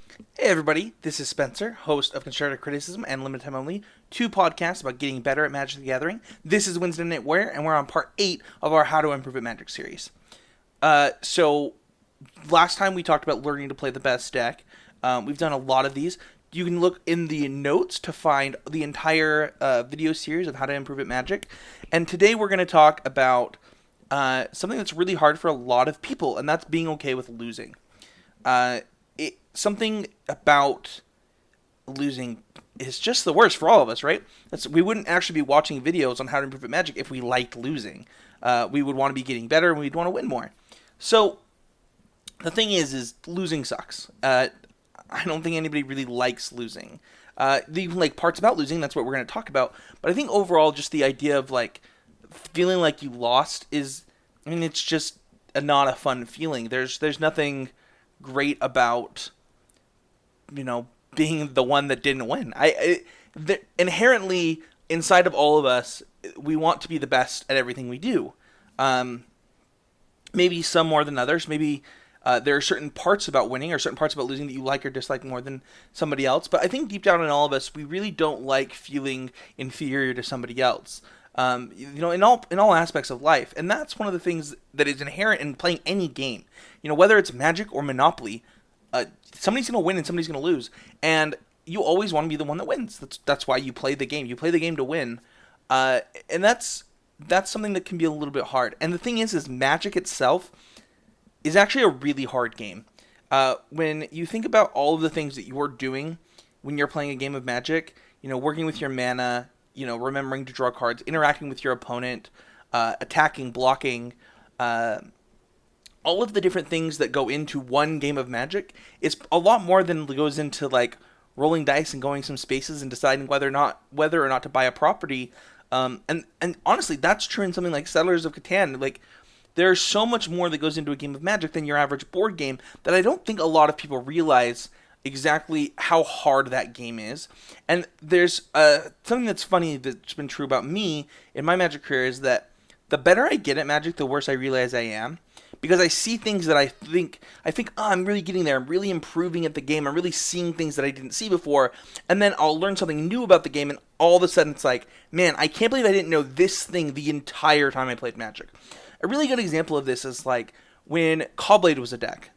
Hey everybody, this is Spencer, host of Constructive Criticism and Limited Time Only, two podcasts about getting better at Magic the Gathering. This is Wednesday Night Where, and we're on part 8 of our How to Improve at Magic series. So last time we talked about learning to play the best deck. We've done a lot of these. You can look in the notes to find the entire video series of How to Improve at Magic. And today we're going to talk about something that's really hard for a lot of people, and that's being okay with losing. Something about losing is just the worst for all of us, right? We wouldn't actually be watching videos on how to improve at Magic if we liked losing. We would want to be getting better and we'd want to win more. So the thing is losing sucks. I don't think anybody really likes losing. Even like parts about losing, that's what we're going to talk about. But I think overall, just the idea of like feeling like you lost it's just not a fun feeling. There's nothing great about being the one that didn't win. Inherently inside of all of us, we want to be the best at everything we do. Maybe some more than others. Maybe there are certain parts about winning or certain parts about losing that you like or dislike more than somebody else. But I think deep down in all of us, we really don't like feeling inferior to somebody else. In all aspects of life. And that's one of the things that is inherent in playing any game. Whether it's Magic or Monopoly, somebody's going to win and somebody's going to lose. And you always want to be the one that wins. That's why you play the game. You play the game to win. And that's something that can be a little bit hard. And the thing is Magic itself is actually a really hard game. When you think about all of the things that you're doing when you're playing a game of Magic, working with your mana, remembering to draw cards, interacting with your opponent, attacking, blocking, all of the different things that go into one game of Magic is a lot more than goes into like rolling dice and going some spaces and deciding whether or not to buy a property. And honestly, that's true in something like Settlers of Catan. Like, there's so much more that goes into a game of Magic than your average board game that I don't think a lot of people realize exactly how hard that game is. And there's something that's funny that's been true about me in my Magic career is that the better I get at Magic, the worse I realize I am. Because I see things that I think, I'm really getting there, I'm really improving at the game, I'm really seeing things that I didn't see before, and then I'll learn something new about the game, and all of a sudden it's like, man, I can't believe I didn't know this thing the entire time I played Magic. A really good example of this is like when Caw-Blade was a deck.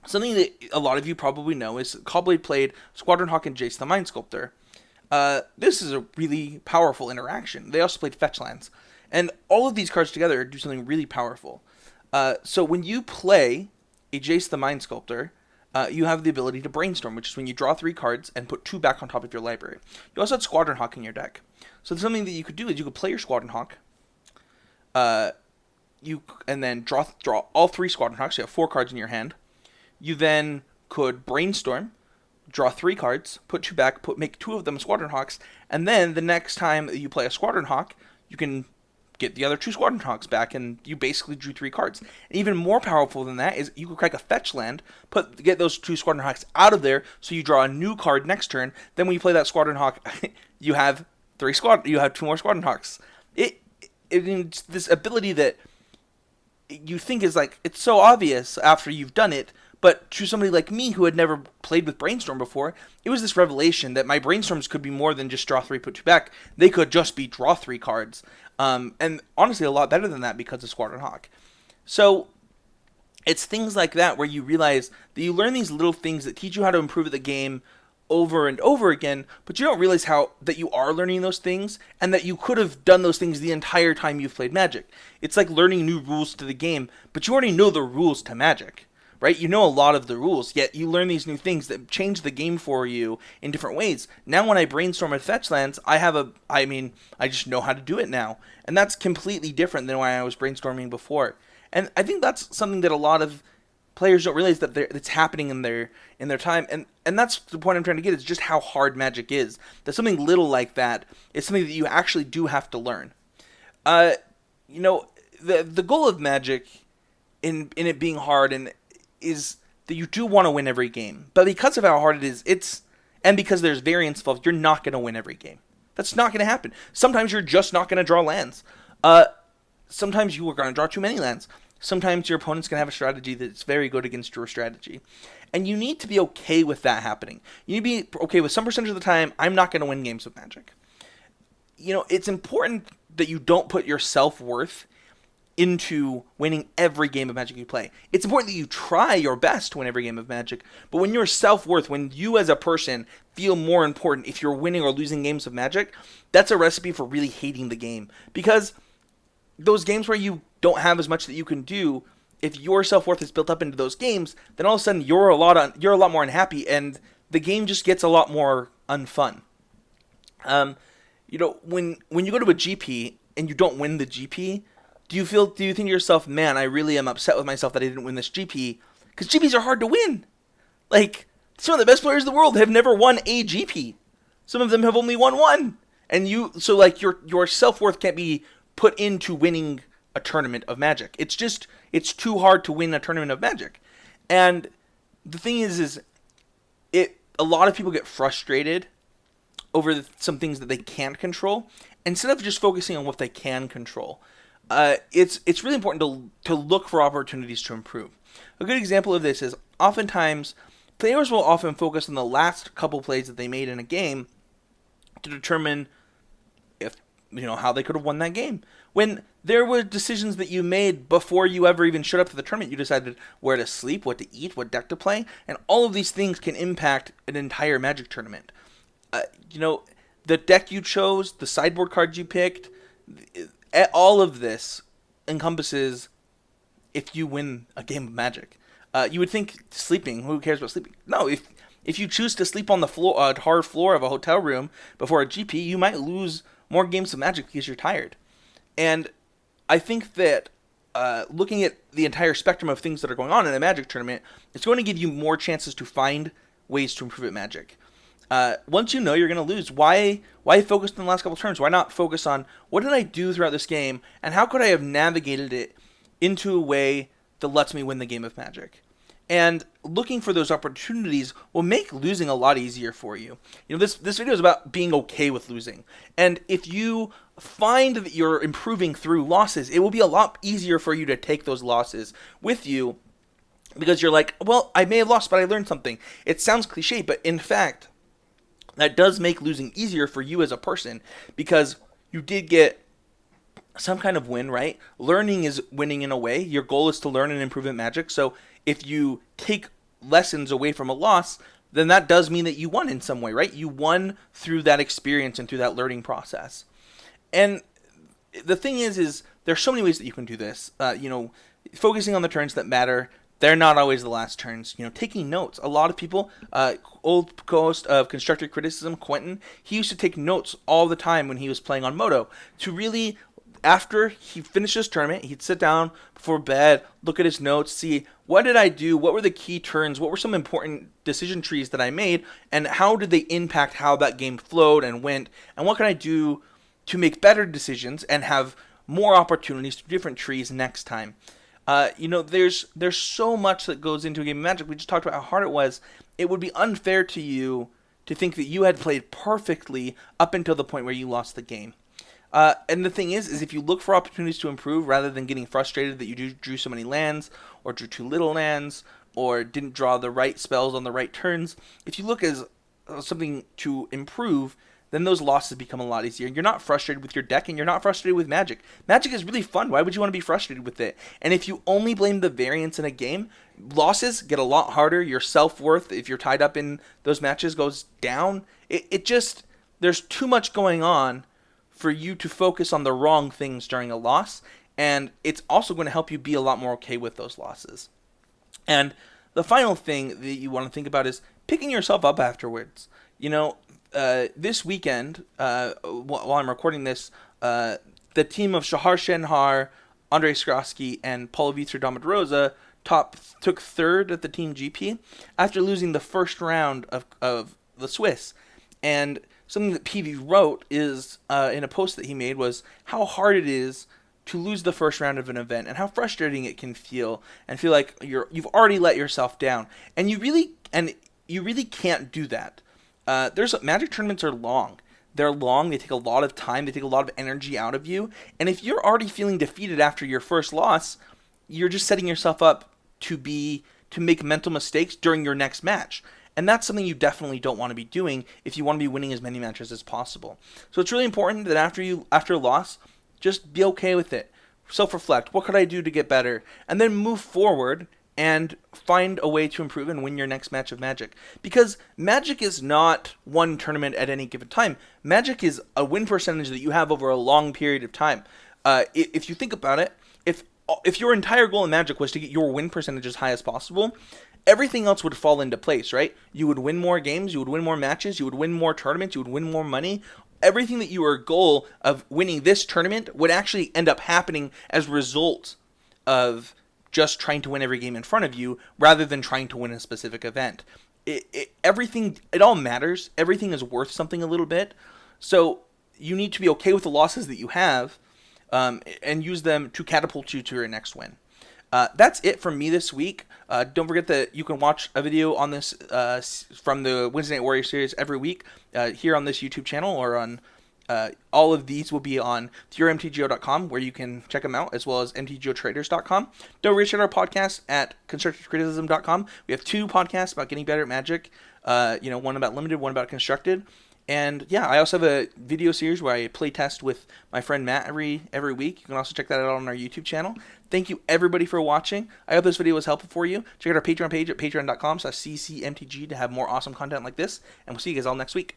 Something that a lot of you probably know is Caw-Blade played Squadron Hawk and Jace the Mind Sculptor. This is a really powerful interaction. They also played Fetch Lands. And all of these cards together do something really powerful. So when you play a Jace the Mind Sculptor, you have the ability to Brainstorm, which is when you draw 3 cards and put 2 back on top of your library. You also had Squadron Hawk in your deck. So something that you could do is you could play your Squadron Hawk, and then draw all 3 Squadron Hawks. So you have 4 cards in your hand. You then could Brainstorm, draw 3 cards, put 2 back, make 2 of them Squadron Hawks, and then the next time you play a Squadron Hawk, you can get the other 2 Squadron Hawks back, and you basically drew 3 cards. And even more powerful than that is you could crack a fetch land, get those 2 Squadron Hawks out of there, so you draw a new card next turn. Then when you play that Squadron Hawk, you have 2 more Squadron Hawks. It's this ability that you think is like, it's so obvious after you've done it, but to somebody like me who had never played with Brainstorm before, it was this revelation that my Brainstorms could be more than just draw 3, put 2 back. They could just be draw 3 cards. And honestly, a lot better than that because of Squadron Hawk. So it's things like that where you realize that you learn these little things that teach you how to improve at the game over and over again, but you don't realize that you are learning those things and that you could have done those things the entire time you've played Magic. It's like learning new rules to the game, but you already know the rules to Magic. Right? You know a lot of the rules, yet you learn these new things that change the game for you in different ways. Now when I Brainstorm at Fetch Lands, I just know how to do it now. And that's completely different than when I was brainstorming before. And I think that's something that a lot of players don't realize that it's happening in their time. And that's the point I'm trying to get, is just how hard Magic is. That something little like that is something that you actually do have to learn. The goal of Magic in it being hard is that you do want to win every game. But because of how hard it is, and because there's variance involved, you're not going to win every game. That's not going to happen. Sometimes you're just not going to draw lands. Sometimes you are going to draw too many lands. sometimes your opponent's going to have a strategy that's very good against your strategy. And you need to be okay with that happening. You need to be okay with some percentage of the time, I'm not going to win games of Magic. It's important that you don't put your self-worth into winning every game of Magic you play. It's important that you try your best to win every game of Magic, but when your self-worth, when you as a person feel more important if you're winning or losing games of Magic, that's a recipe for really hating the game. Because those games where you don't have as much that you can do, if your self-worth is built up into those games, then all of a sudden you're a lot more unhappy, and the game just gets a lot more unfun. When you go to a GP and you don't win the GP, do you think to yourself, man, I really am upset with myself that I didn't win this GP? Because GPs are hard to win. Like, some of the best players in the world have never won a GP. Some of them have only won one. And your self-worth can't be put into winning a tournament of Magic. It's too hard to win a tournament of Magic. And the thing is a lot of people get frustrated over some things that they can't control, instead of just focusing on what they can control. It's really important to look for opportunities to improve. A good example of this is oftentimes players will often focus on the last couple plays that they made in a game to determine if how they could have won that game. When there were decisions that you made before you ever even showed up to the tournament, you decided where to sleep, what to eat, what deck to play, and all of these things can impact an entire Magic tournament. The deck you chose, the sideboard cards you picked, all of this encompasses if you win a game of Magic. You would think sleeping, who cares about sleeping? No, if you choose to sleep on the floor, hard floor of a hotel room before a GP, you might lose more games of Magic because you're tired. And I think that looking at the entire spectrum of things that are going on in a Magic tournament, it's going to give you more chances to find ways to improve at Magic. Once you know you're going to lose, why focus on the last couple turns? Why not focus on what did I do throughout this game, and how could I have navigated it into a way that lets me win the game of Magic? And looking for those opportunities will make losing a lot easier for you. This video is about being okay with losing. And if you find that you're improving through losses, it will be a lot easier for you to take those losses with you, because you're like, well, I may have lost, but I learned something. It sounds cliche, but in fact, that does make losing easier for you as a person, because you did get some kind of win, right? Learning is winning in a way. Your goal is to learn and improve at Magic. So if you take lessons away from a loss, then that does mean that you won in some way, right? You won through that experience and through that learning process. And the thing is there's so many ways that you can do this. Focusing on the turns that matter. They're not always the last turns. Taking notes. A lot of people, old co-host of Constructive Criticism, Quentin, he used to take notes all the time when he was playing on Moto to really, after he finished his tournament, he'd sit down before bed, look at his notes, see what did I do, what were the key turns, what were some important decision trees that I made, and how did they impact how that game flowed and went, and what can I do to make better decisions and have more opportunities to different trees next time. There's so much that goes into a game of Magic. We just talked about how hard it was. It would be unfair to you to think that you had played perfectly up until the point where you lost the game. And the thing is if you look for opportunities to improve rather than getting frustrated that you drew so many lands, or drew too little lands, or didn't draw the right spells on the right turns, if you look as something to improve, then those losses become a lot easier. You're not frustrated with your deck, and you're not frustrated with Magic. Magic is really fun. Why would you want to be frustrated with it? And if you only blame the variance in a game, losses get a lot harder. Your self-worth, if you're tied up in those matches, goes down. There's too much going on for you to focus on the wrong things during a loss, and it's also going to help you be a lot more okay with those losses. And the final thing that you want to think about is picking yourself up afterwards. This weekend, while I'm recording this, the team of Shahar Shenhar, Andrei Skrosky, and Paulo Vitor Damarosa took third at the Team GP after losing the first round of the Swiss. And something that PV wrote is in a post that he made was how hard it is to lose the first round of an event and how frustrating it can feel, and feel like you've already let yourself down. And you really can't do that. Magic tournaments are long. They're long. They take a lot of time. They take a lot of energy out of you. And if you're already feeling defeated after your first loss, you're just setting yourself up to make mental mistakes during your next match. And that's something you definitely don't want to be doing if you want to be winning as many matches as possible. So it's really important that after a loss, just be okay with it. Self-reflect. What could I do to get better? And then move forward and find a way to improve and win your next match of Magic. Because Magic is not one tournament at any given time. Magic is a win percentage that you have over a long period of time. If you think about it, if your entire goal in Magic was to get your win percentage as high as possible, everything else would fall into place, right? You would win more games, you would win more matches, you would win more tournaments, you would win more money. Everything that your goal of winning this tournament would actually end up happening as a result of just trying to win every game in front of you rather than trying to win a specific event. It all matters. Everything is worth something a little bit. So you need to be okay with the losses that you have and use them to catapult you to your next win. That's it from me this week. Don't forget that you can watch a video on this from the Wednesday Night Warrior series every week here on this YouTube channel, or on all of these will be on yourmtgo.com, where you can check them out, as well as mtgotraders.com. Don't forget to check out our podcast at constructedcriticism.com. We have 2 podcasts about getting better at Magic. One about limited, one about constructed. And yeah, I also have a video series where I play test with my friend Matt every week. You can also check that out on our YouTube channel. Thank you everybody for watching. I hope this video was helpful for you. Check out our Patreon page at patreon.com/ccmtg to have more awesome content like this. And we'll see you guys all next week.